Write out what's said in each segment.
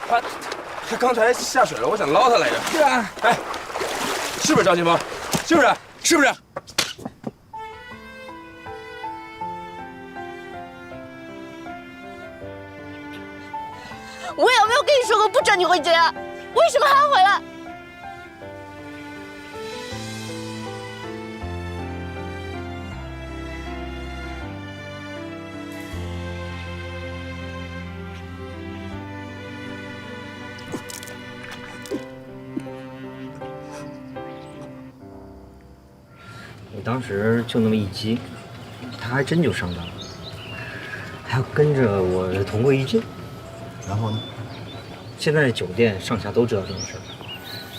他刚才下水了，我想捞他来着。是啊，哎，是不是张清风？是不是？是不是？我有没有跟你说过不准你回家？为什么还要回来？我当时就那么一激，他还真就上当了，还要跟着我同归于尽。然后呢？现在酒店上下都知道这种事儿，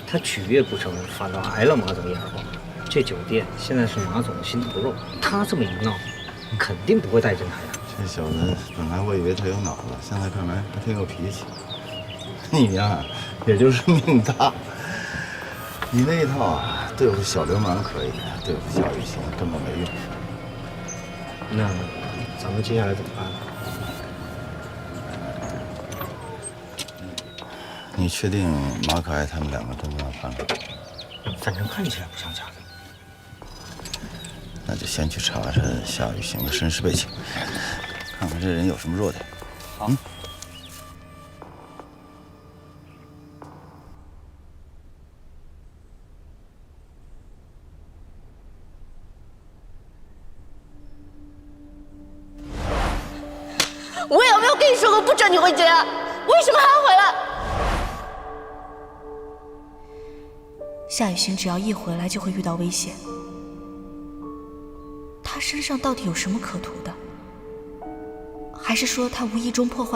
他取悦不成，反倒挨了马总一耳光。这酒店现在是马总心头肉，他这么一闹，肯定不会待见他呀。这小子本来我以为他有脑子，现在看来还挺有脾气。你呀，也就是命大。你那一套啊，对付小流氓可以，对付夏雨欣根本没用。那咱们接下来怎么办？你确定马可爱他们两个都不要犯了？反正看起来不像假的。那就先去查查夏雨欣的身世背景，看看这人有什么弱点。好。我有没有跟你说过不准你回家？为什么还要回来？夏雨欣只要一回来就会遇到危险，他身上到底有什么可图的？还是说他无意中破坏？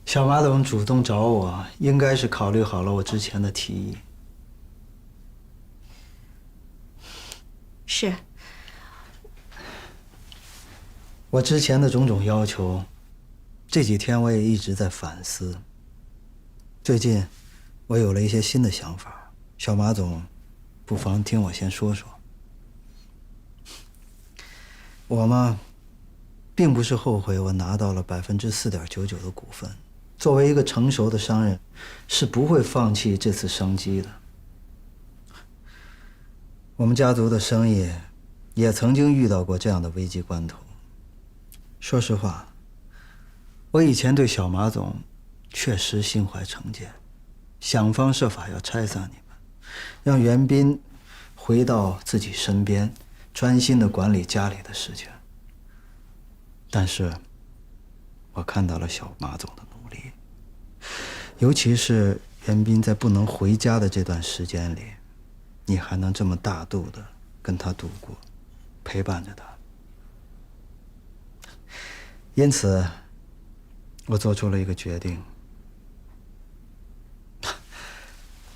小马总主动找我，应该是考虑好了我之前的提议。是。我之前的种种要求，这几天我也一直在反思。最近，我有了一些新的想法，小马总，不妨听我先说说。我嘛，并不是后悔我拿到了4.99%的股份。作为一个成熟的商人，是不会放弃这次商机的。我们家族的生意也曾经遇到过这样的危机关头。说实话，我以前对小马总确实心怀成见，想方设法要拆散你们，让袁彬回到自己身边，专心地管理家里的事情。但是，我看到了小马总的努力，尤其是袁彬在不能回家的这段时间里，你还能这么大度地跟他度过，陪伴着他。因此，我做出了一个决定。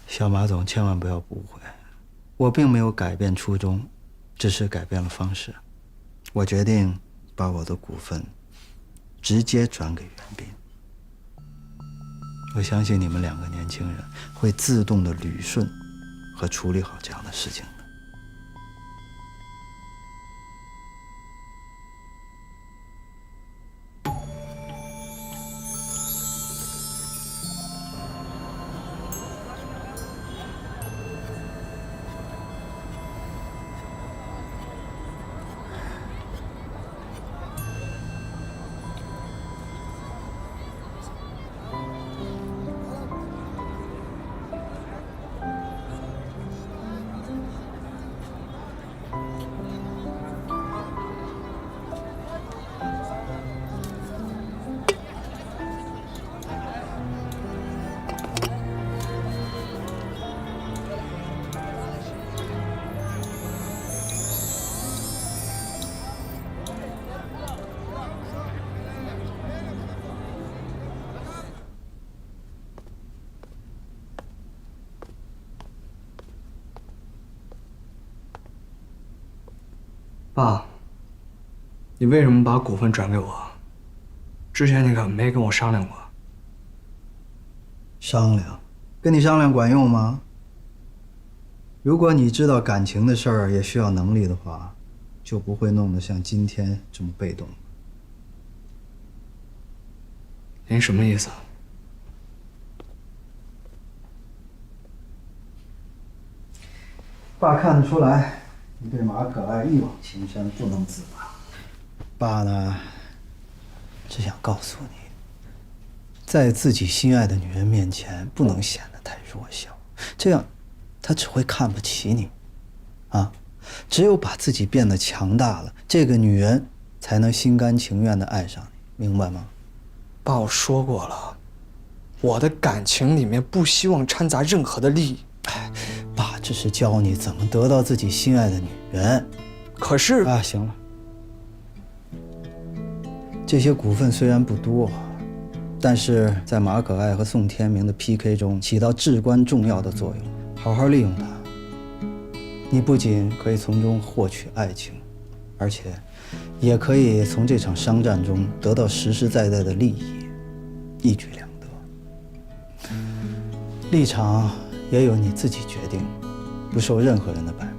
小马总千万不要误会，我并没有改变初衷，只是改变了方式。我决定把我的股份直接转给袁彬。我相信你们两个年轻人会自动的捋顺和处理好这样的事情的。爸，你为什么把股份转给我？之前你可没跟我商量过。商量？跟你商量管用吗？如果你知道感情的事儿也需要能力的话，就不会弄得像今天这么被动。您什么意思？爸看得出来，你对马可爱一往情深，不能自拔。爸呢，只想告诉你，在自己心爱的女人面前，不能显得太弱小，这样，她只会看不起你。啊，只有把自己变得强大了，这个女人才能心甘情愿地爱上你，明白吗？爸，我说过了，我的感情里面不希望掺杂任何的利益。爸只是教你怎么得到自己心爱的女人。可是啊，行了，这些股份虽然不多，但是在马可爱和宋天明的 PK 中起到至关重要的作用。好好利用它，你不仅可以从中获取爱情，而且也可以从这场商战中得到实实在在的利益，一举两得。立场也由你自己决定，不受任何人的摆布。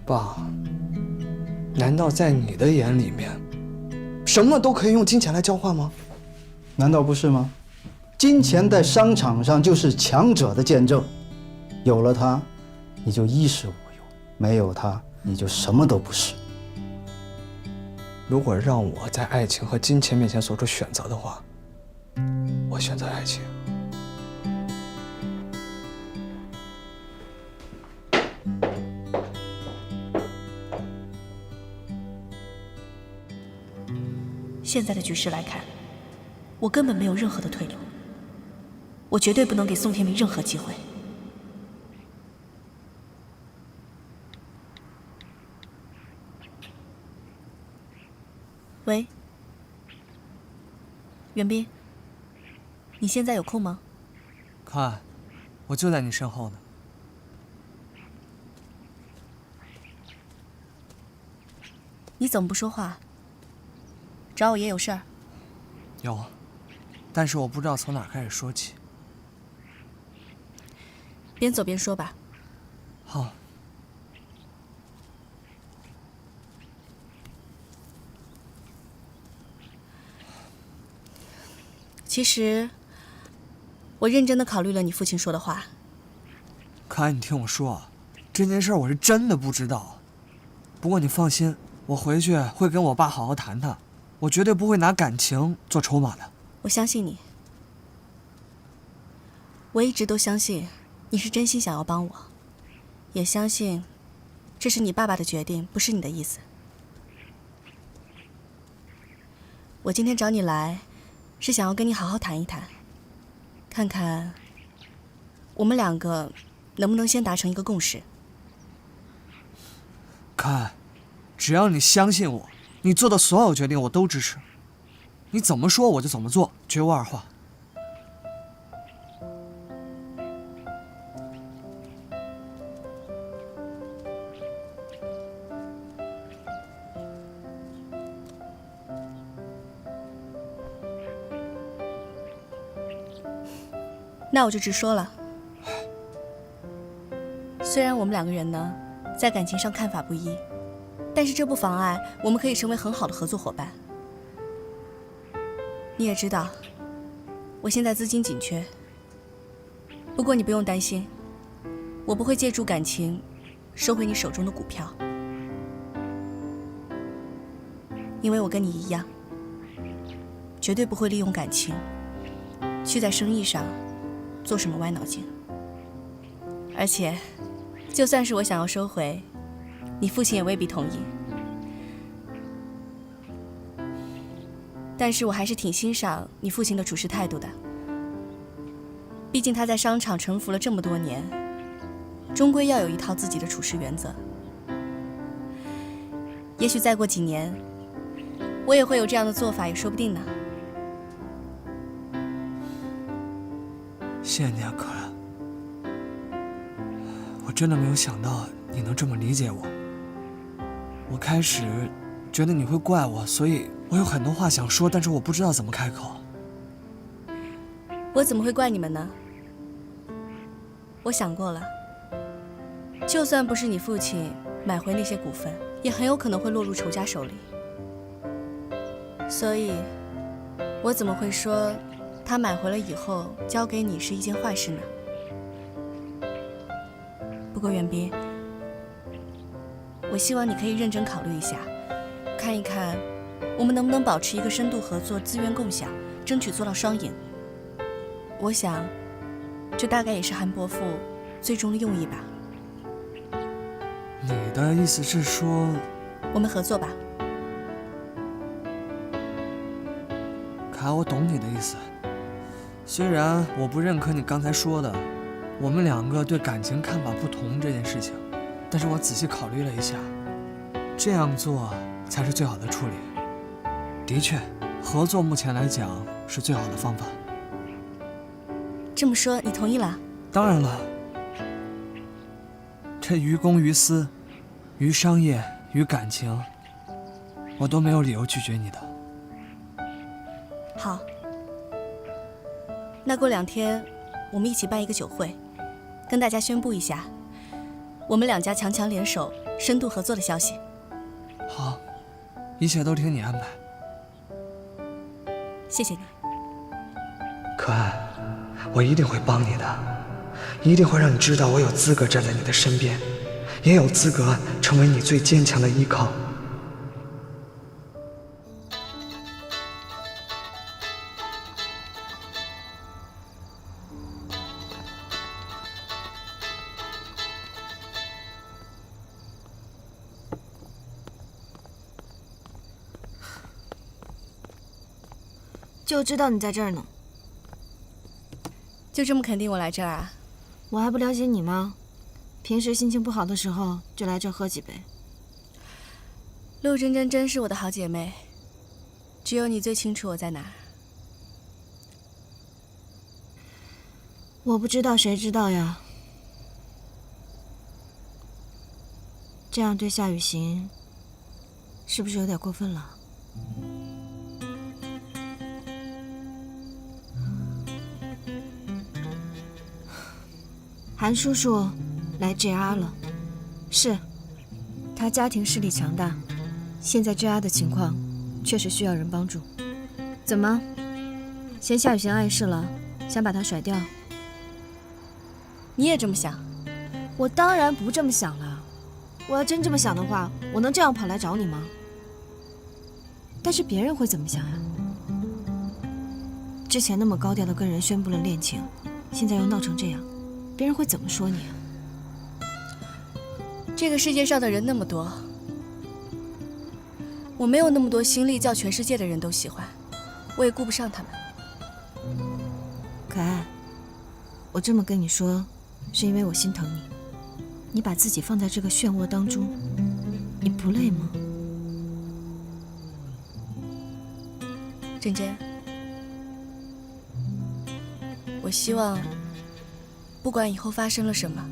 爸，难道在你的眼里面，什么都可以用金钱来交换吗？难道不是吗？金钱在商场上就是强者的见证，有了它，你就衣食无忧；没有它，你就什么都不是。如果让我在爱情和金钱面前做出选择的话，我选择爱情。现在的局势来看，我根本没有任何的退路，我绝对不能给宋天明任何机会。喂，袁斌，你现在有空吗？看，我就在你身后呢。你怎么不说话？找我爷有事儿？有，但是我不知道从哪儿开始说起。边走边说吧。好。其实，我认真的考虑了你父亲说的话。可你听我说啊，这件事我是真的不知道。不过你放心，我回去会跟我爸好好谈谈，我绝对不会拿感情做筹码的。我相信你，我一直都相信你是真心想要帮我，也相信这是你爸爸的决定，不是你的意思。我今天找你来，是想要跟你好好谈一谈，看看我们两个能不能先达成一个共识。看，只要你相信我，你做的所有决定我都支持，你怎么说我就怎么做，绝无二话。那我就直说了，虽然我们两个人呢，在感情上看法不一，但是这不妨碍我们可以成为很好的合作伙伴。你也知道，我现在资金紧缺，不过你不用担心，我不会借助感情收回你手中的股票，因为我跟你一样，绝对不会利用感情去在生意上做什么歪脑筋。而且，就算是我想要收回，你父亲也未必同意。但是我还是挺欣赏你父亲的处事态度的，毕竟他在商场沉浮了这么多年，终归要有一套自己的处事原则。也许再过几年，我也会有这样的做法，也说不定呢。谢谢你啊，可爱。我真的没有想到你能这么理解我。我开始觉得你会怪我，所以我有很多话想说，但是我不知道怎么开口。我怎么会怪你们呢？我想过了，就算不是你父亲买回那些股份，也很有可能会落入仇家手里。所以，我怎么会说他买回了以后交给你是一件坏事呢？不过袁斌，我希望你可以认真考虑一下，看一看我们能不能保持一个深度合作、资源共享，争取做到双赢。我想，这大概也是韩伯父最终的用意吧。你的意思是说，我们合作吧？凯，我懂你的意思。虽然我不认可你刚才说的，我们两个对感情看法不同这件事情，但是我仔细考虑了一下，这样做才是最好的处理。的确，合作目前来讲是最好的方法。这么说，你同意了？当然了，这于公于私、于商业、于感情，我都没有理由拒绝你的。好，那过2天我们一起办一个酒会，跟大家宣布一下我们2家强强联手、深度合作的消息。好，一切都听你安排。谢谢你。可爱，我一定会帮你的，一定会让你知道我有资格站在你的身边，也有资格成为你最坚强的依靠。就知道你在这儿呢。就这么肯定我来这儿啊？我还不了解你吗？平时心情不好的时候就来这儿喝几杯。陆真真真是我的好姐妹，只有你最清楚我在哪儿。我不知道，谁知道呀？这样对夏雨行，是不是有点过分了？韩叔叔来 JR 了，是，他家庭势力强大，现在 JR 的情况确实需要人帮助。怎么，嫌夏雨行碍事了，想把他甩掉？你也这么想？我当然不这么想了。我要真这么想的话，我能这样跑来找你吗？但是别人会怎么想呀？之前那么高调的跟人宣布了恋情，现在又闹成这样。别人会怎么说你啊？这个世界上的人那么多，我没有那么多心力叫全世界的人都喜欢，我也顾不上他们。可爱，我这么跟你说，是因为我心疼你。你把自己放在这个漩涡当中，你不累吗？真真，我希望不管以后发生了什么，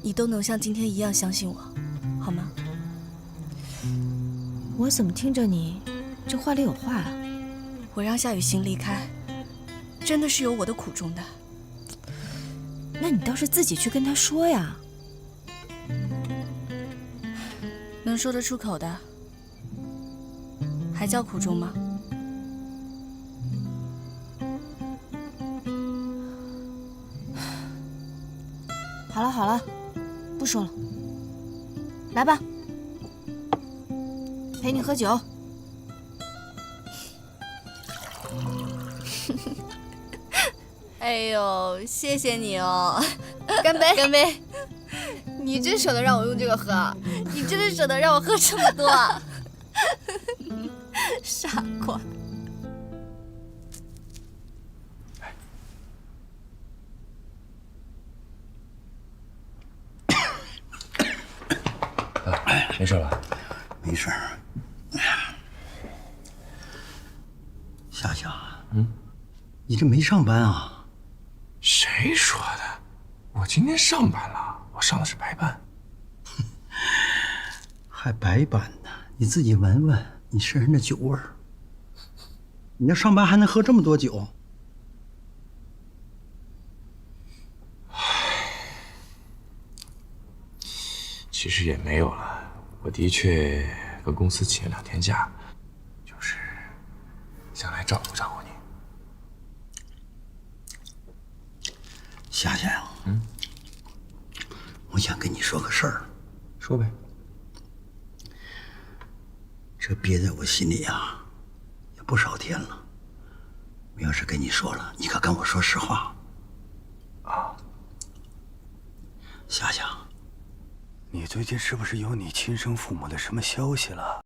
你都能像今天一样相信我，好吗？我怎么听着你这话里有话啊？我让夏雨行离开，真的是有我的苦衷的。那你倒是自己去跟他说呀。能说得出口的，还叫苦衷吗？好了好了，不说了，来吧，陪你喝酒。哎呦，谢谢你哦！干杯！干杯！你真舍得让我用这个喝啊？你真的舍得让我喝这么多啊？傻瓜！没事吧？没事儿。夏夏，你这没上班啊？谁说的？我今天上班了，我上的是白班。还白班呢？你自己闻闻你身上的酒味儿。你这上班还能喝这么多酒？其实也没有了，我的确跟公司请了2天假，就是想来照顾照顾你。夏夏呀，我想跟你说个事儿。说呗。这憋在我心里呀，也不少天了。我要是跟你说了，你可跟我说实话。啊，夏夏，你最近是不是有你亲生父母的什么消息了？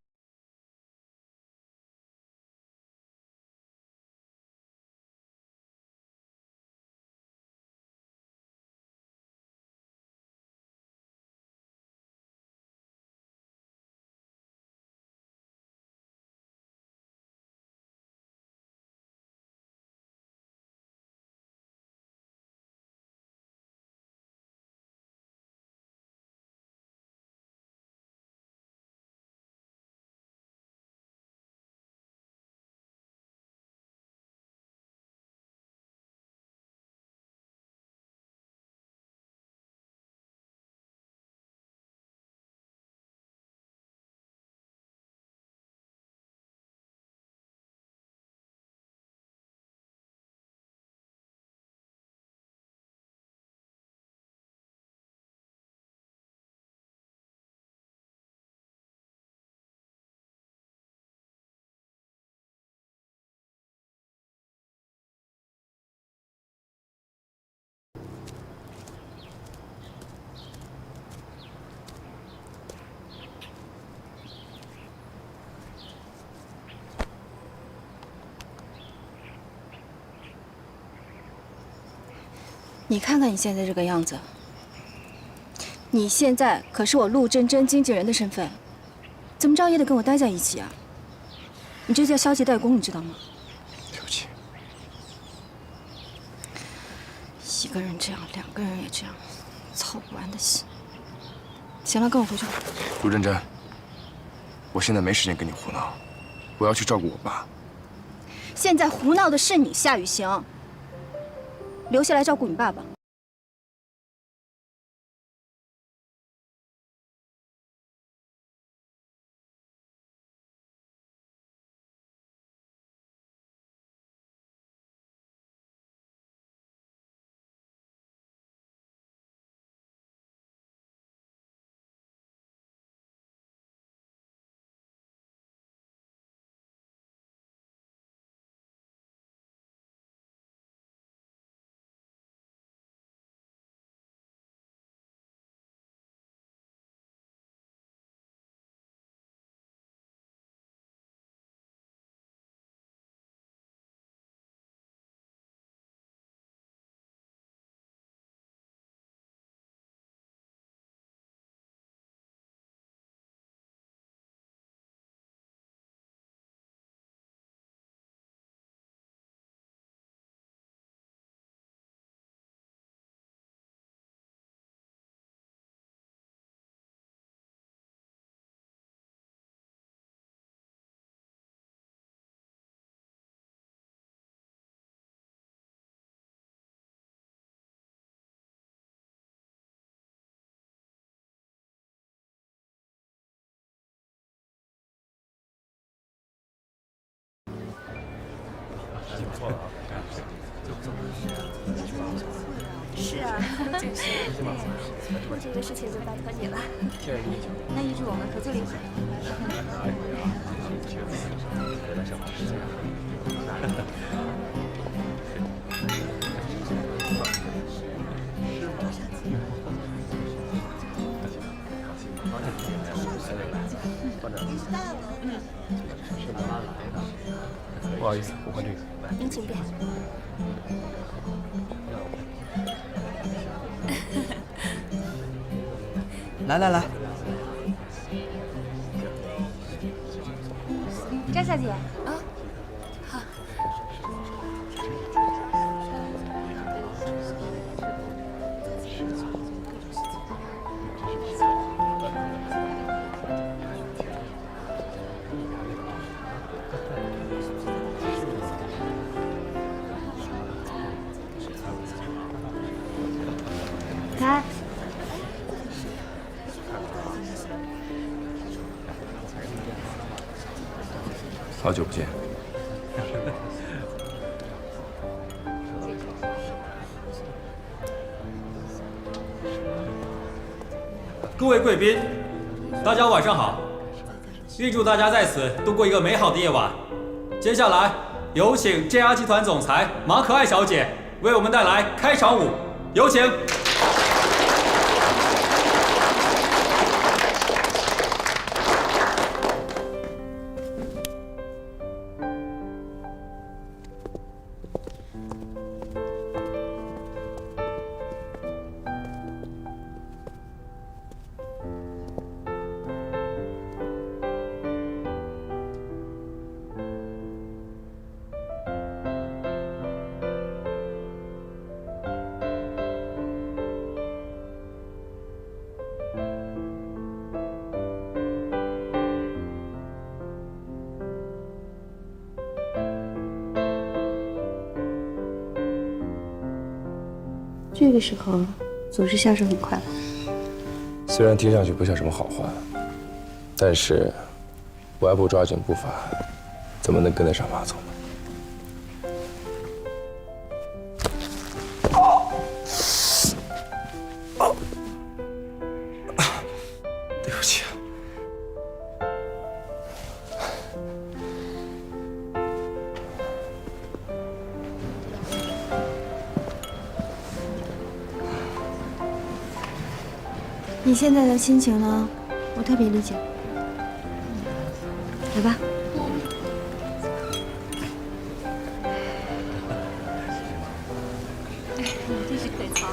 你看看你现在这个样子，你现在可是我陆真真经纪人的身份，怎么着也得跟我待在一起啊！你这叫消极怠工，你知道吗？对不起。一个人这样，2个人也这样，操不完的心。行了，跟我回去吧。陆真真，我现在没时间跟你胡闹，我要去照顾我爸。现在胡闹的是你，夏雨行。留下来照顾你爸爸。是啊，就是这个事情就拜托你了。那预祝我们合作愉快。不好意思，我换这个。您请便。来来来，张小姐啊，好。开。好久不见。各位贵宾，大家晚上好！预祝大家在此度过一个美好的夜晚。接下来有请 JR 集团总裁马可爱小姐为我们带来开场舞，有请。这个时候总是笑声很快乐。虽然听上去不像什么好话，但是我要不抓紧步伐，怎么能跟得上马总呢？对不起。你现在的心情呢，我特别理解。来吧。这是可操。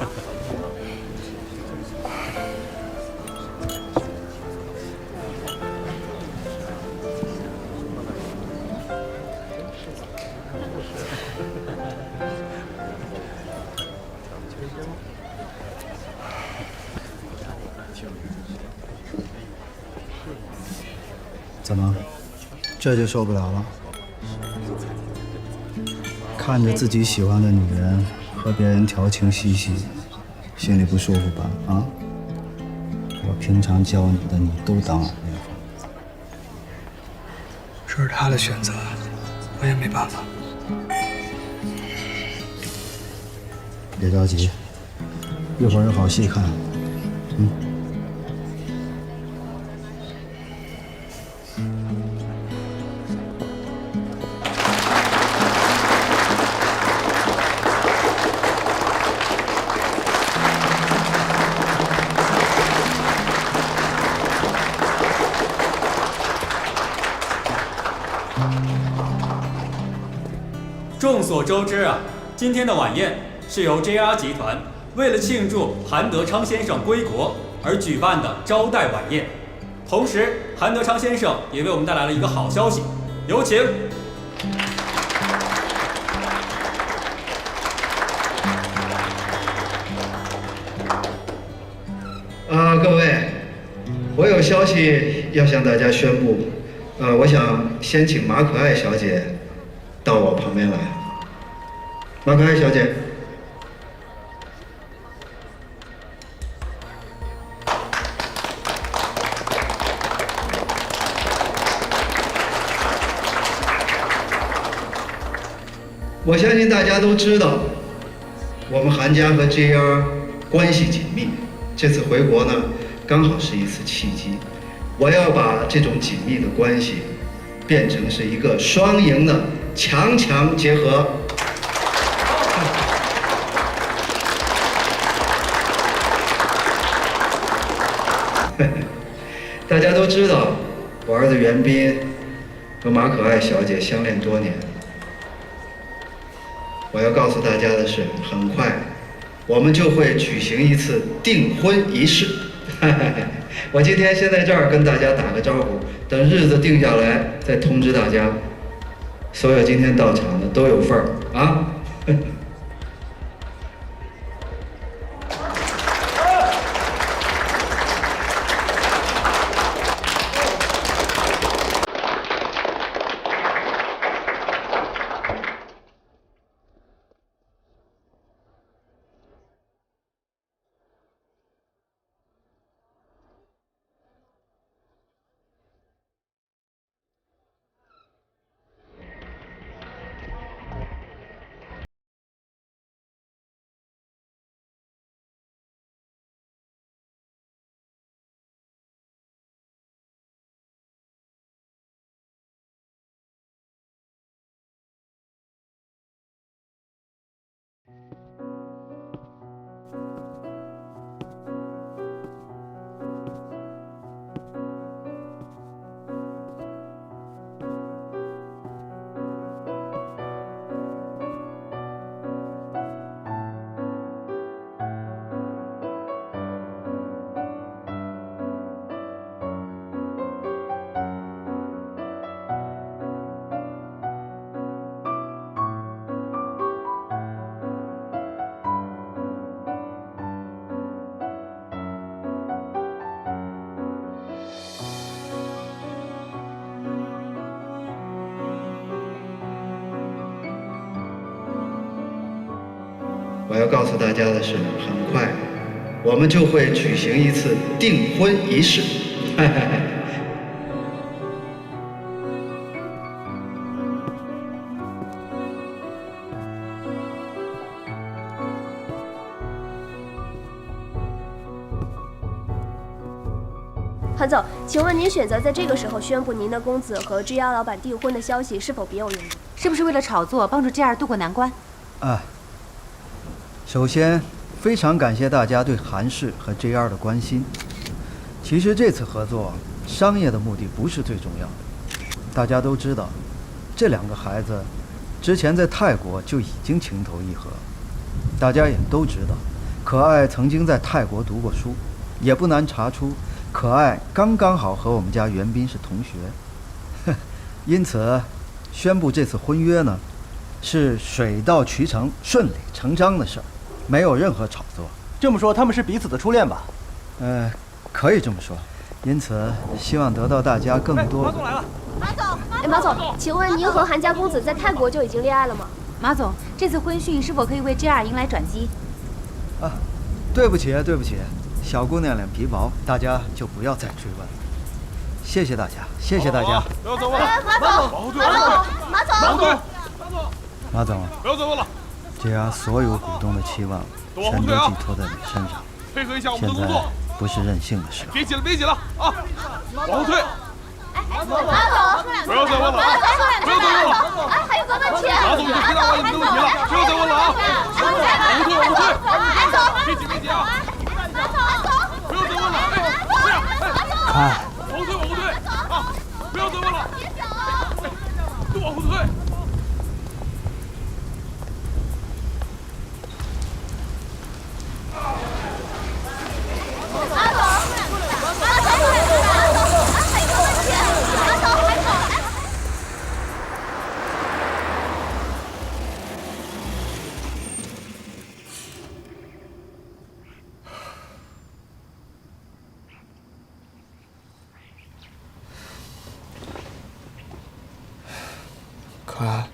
怎么，这就受不了了？看着自己喜欢的女人和别人调情嬉戏，心里不舒服吧？啊？我平常教你的，你都当耳边风。这是他的选择，我也没办法。别着急，一会儿有好戏看。嗯。众所周知啊，今天的晚宴是由 JR 集团为了庆祝韩德昌先生归国而举办的招待晚宴。同时，韩德昌先生也为我们带来了一个好消息，有请。各位，我有消息要向大家宣布。我想先请马可爱小姐到我旁边来。马可爱小姐。我相信大家都知道，我们韩家和 JR 关系紧密。这次回国呢，刚好是一次契机。我要把这种紧密的关系变成是一个双赢的强强结合。大家都知道，我儿子袁彬和马可爱小姐相恋多年。我要告诉大家的是，很快我们就会举行一次订婚仪式。我今天先在这儿跟大家打个招呼，等日子定下来再通知大家。所有今天到场的都有份儿啊！我要告诉大家的是，很快我们就会举行一次订婚仪式。韩总，请问您选择在这个时候宣布您的公子和 GR 老板订婚的消息，是否别有用意？是不是为了炒作，帮助 GR 渡过难关？首先，非常感谢大家对韩氏和 JR 的关心。其实这次合作，商业的目的不是最重要的。大家都知道，这两个孩子之前在泰国就已经情投意合。大家也都知道，可爱曾经在泰国读过书，也不难查出，可爱刚刚好和我们家袁斌是同学。因此，宣布这次婚约呢，是水到渠成、顺理成章的事儿。没有任何炒作。这么说，他们是彼此的初恋吧？可以这么说。因此，希望得到大家更多。马总来了。马总，请问您和韩家公子在泰国就已经恋爱了吗？马总，这次婚讯是否可以为 JR 迎来转机？对不起，小姑娘脸皮薄，大家就不要再追问了。谢谢大家，谢谢大家。不要走了，马总，不要走了。JR 所有股东的期望全都寄托在你身上，配合一下我们的工作，不是任性的时候。别挤了啊！往后退。马总，不要再问了，不要再问了。还有个问题。马总已经回答完你们的问题了，不要再问了啊！往后退，别挤啊！不要再问了，看，往后退啊！不要再问了，都往后退。可爱。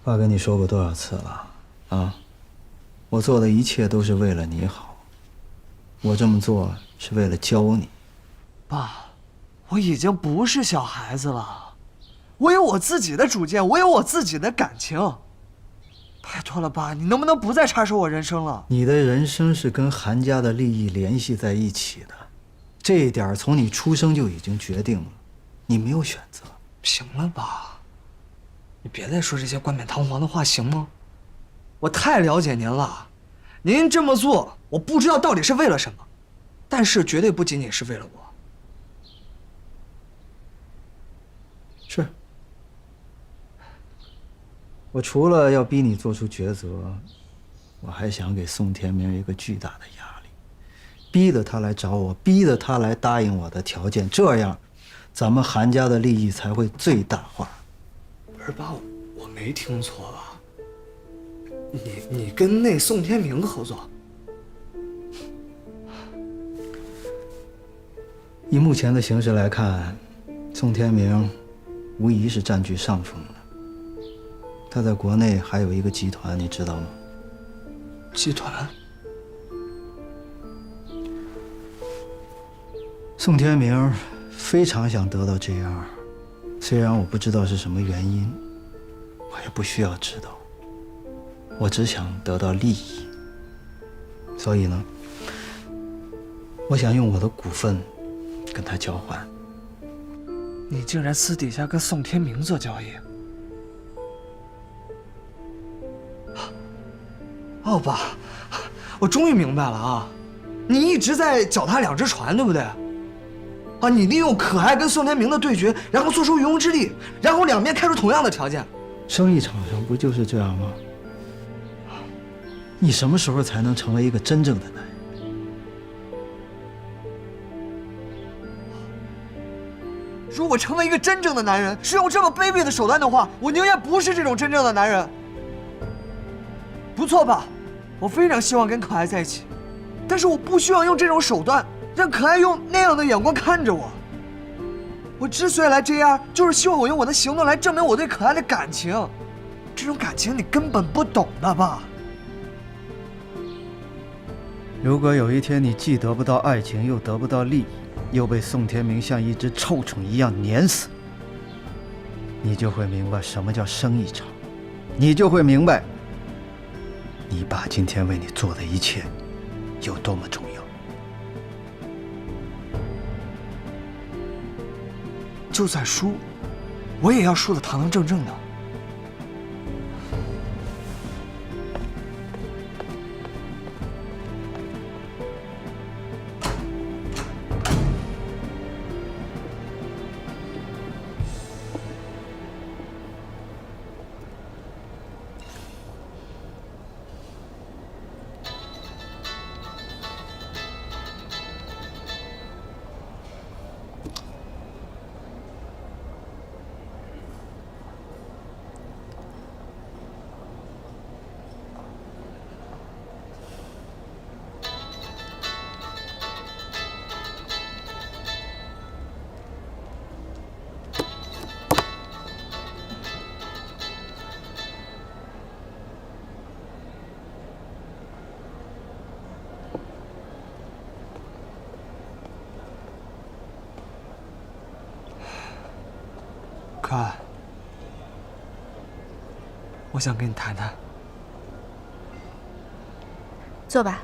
爸跟你说过多少次了啊？我做的一切都是为了你好，我这么做是为了教你。爸，我已经不是小孩子了，我有我自己的主见，我有我自己的感情。拜托了，爸，你能不能不再插手我人生了？你的人生是跟韩家的利益联系在一起的，这一点从你出生就已经决定了，你没有选择。行了，爸。你别再说这些冠冕堂皇的话，行吗？我太了解您了，您这么做，我不知道到底是为了什么，但是绝对不仅仅是为了我。是，我除了要逼你做出抉择，我还想给宋天明一个巨大的压力，逼得他来找我，逼得他来答应我的条件，这样，咱们韩家的利益才会最大化。不是爸，我没听错吧？你跟那宋天明合作？以目前的形势来看，宋天明无疑是占据上风的。他在国内还有一个集团，你知道吗？集团？宋天明非常想得到 JR， 虽然我不知道是什么原因，我也不需要知道，我只想得到利益。所以呢，我想用我的股份跟他交换。你竟然私底下跟宋天明做交易？哦，爸，我终于明白了啊！你一直在脚踏两只船，对不对？啊，你利用可爱跟宋天明的对决，然后做出渔翁之利，然后两边开出同样的条件。生意场上不就是这样吗？你什么时候才能成为一个真正的男人？如果成为一个真正的男人是用这么卑鄙的手段的话，我宁愿不是这种真正的男人。不错吧？我非常希望跟可爱在一起，但是我不需要用这种手段，让可爱用那样的眼光看着我。我之所以来JR，就是希望我用我的行动来证明我对可爱的感情。这种感情你根本不懂的吧？如果有一天你既得不到爱情，又得不到利益，又被宋天明像一只臭虫一样碾死，你就会明白什么叫生意场，你就会明白你爸今天为你做的一切有多么重要。就算输，我也要输得堂堂正正的。可爱，我想跟你谈谈。坐吧。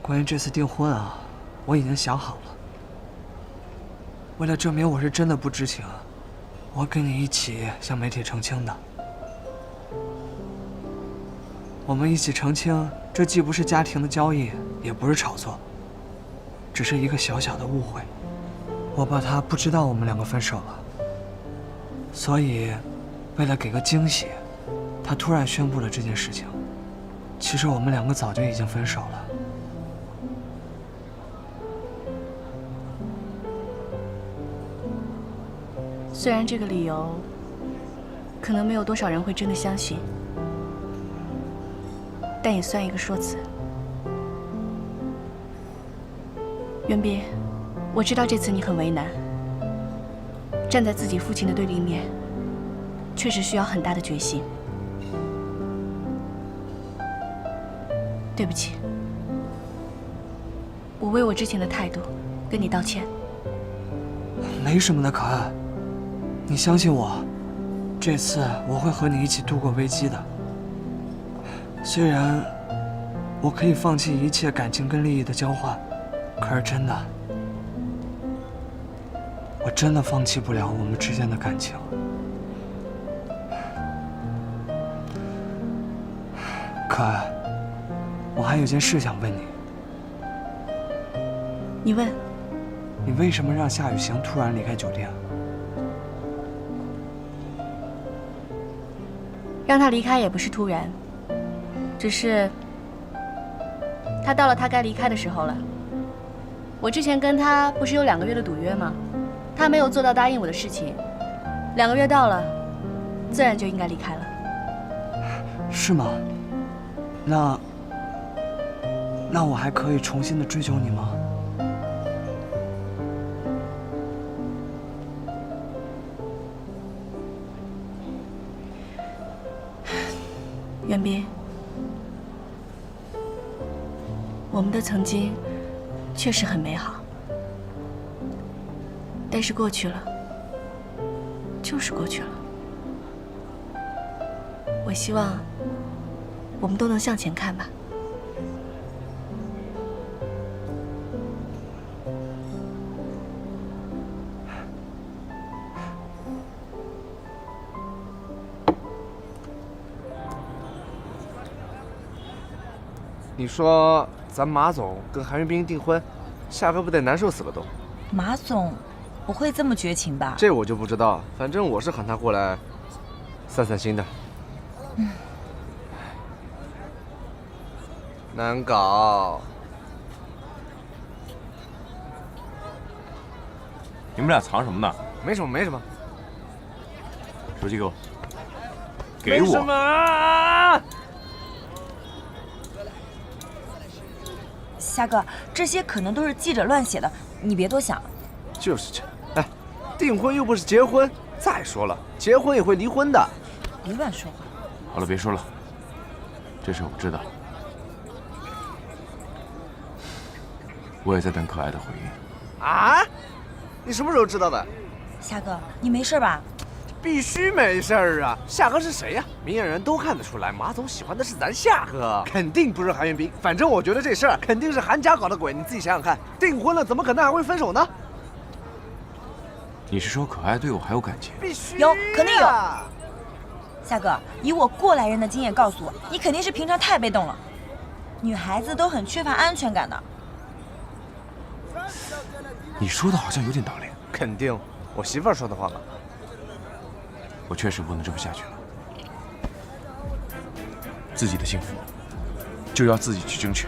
关于这次订婚啊，我已经想好了。为了证明我是真的不知情，我跟你一起向媒体澄清的。我们一起澄清，这既不是家庭的交易，也不是炒作，只是一个小小的误会。我怕他不知道我们两个分手了，所以为了给个惊喜，他突然宣布了这件事情。其实我们两个早就已经分手了。虽然这个理由可能没有多少人会真的相信，但也算一个说辞。袁斌，我知道这次你很为难，站在自己父亲的对立面，确实需要很大的决心。对不起，我为我之前的态度跟你道歉。没什么的，可爱。你相信我，这次我会和你一起度过危机的。虽然我可以放弃一切感情跟利益的交换，可是真的，我真的放弃不了我们之间的感情。可爱，我还有件事想问你。你问。你为什么让夏雨行突然离开酒店？让他离开也不是突然，只是他到了他该离开的时候了。我之前跟他不是有2个月的赌约吗？他没有做到答应我的事情，2个月到了，自然就应该离开了。是吗？那我还可以重新的追求你吗？袁斌，我们的曾经确实很美好，但是过去了，就是过去了。我希望我们都能向前看吧。你说咱马总跟韩云斌订婚，夏哥不得难受死了都？马总不会这么绝情吧？这我就不知道，反正我是喊他过来散散心的。难搞。你们俩藏什么呢？没什么，没什么。手机给我。给我。没什么。夏哥，这些可能都是记者乱写的，你别多想。就是这，哎，订婚又不是结婚。再说了，结婚也会离婚的。别乱说话。好了，别说了，这事我知道。我也在等可爱的回应。啊？你什么时候知道的？夏哥，你没事吧？必须没事儿啊！夏哥是谁呀？明眼人都看得出来，马总喜欢的是咱夏哥，肯定不是韩云斌。反正我觉得这事儿肯定是韩家搞的鬼，你自己想想看，订婚了怎么可能还会分手呢？你是说可爱对我还有感情？必须有，肯定有。夏哥，以我过来人的经验告诉我，你肯定是平常太被动了。女孩子都很缺乏安全感的。你说的好像有点道理。肯定，我媳妇儿说的话嘛。我确实不能这么下去了。自己的幸福就要自己去争取。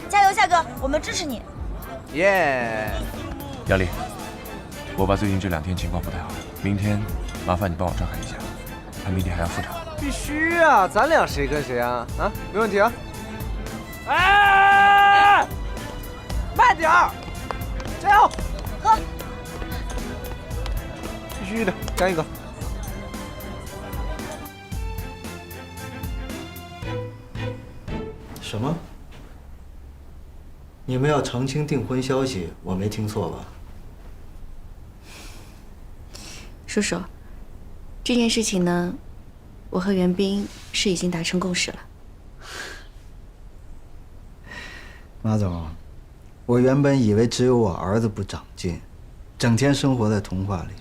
加油，夏哥，我们支持你。耶！杨丽，我爸最近这2天情况不太好，明天麻烦你帮我照看一下，他明天还要复查。必须啊，咱俩谁跟谁啊？啊，没问题啊。哎，慢点儿，加油！喝。必须的，干一个。什么？你们要澄清订婚消息，我没听错吧？叔叔，这件事情呢，我和袁斌是已经达成共识了。马总，我原本以为只有我儿子不长进，整天生活在童话里，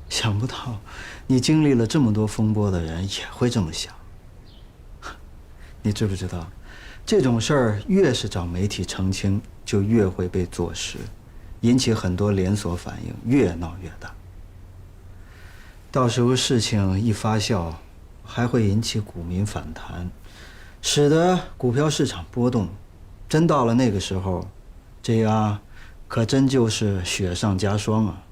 想不到你经历了这么多风波的人也会这么想。你知不知道？这种事儿越是找媒体澄清，就越会被坐实，引起很多连锁反应，越闹越大。到时候事情一发酵，还会引起股民反弹，使得股票市场波动。真到了那个时候，JR可真就是雪上加霜啊！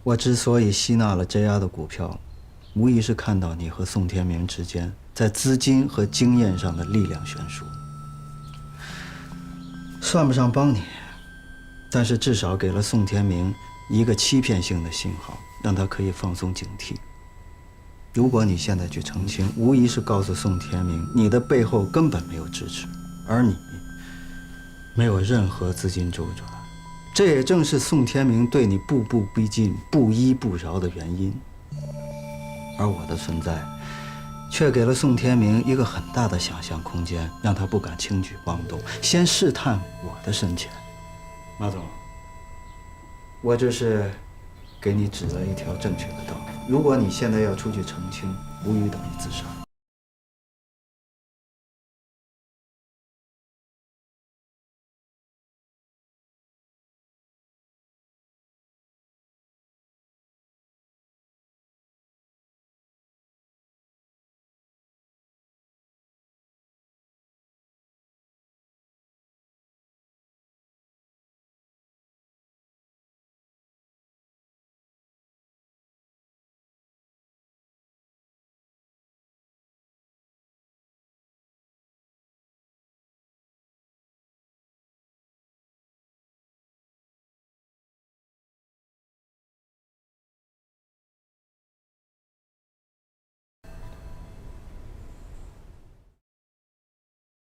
我之所以吸纳了 JR 的股票，无疑是看到你和宋天明之间在资金和经验上的力量悬殊。算不上帮你，但是至少给了宋天明一个欺骗性的信号，让他可以放松警惕。如果你现在去澄清，无疑是告诉宋天明，你的背后根本没有支持，而你没有任何资金周转。这也正是宋天明对你步步逼近、不依不饶的原因。而我的存在，却给了宋天明一个很大的想象空间，让他不敢轻举妄动，先试探我的深浅。马总，我这是给你指了一条正确的道路。如果你现在要出去澄清，无疑等于自杀。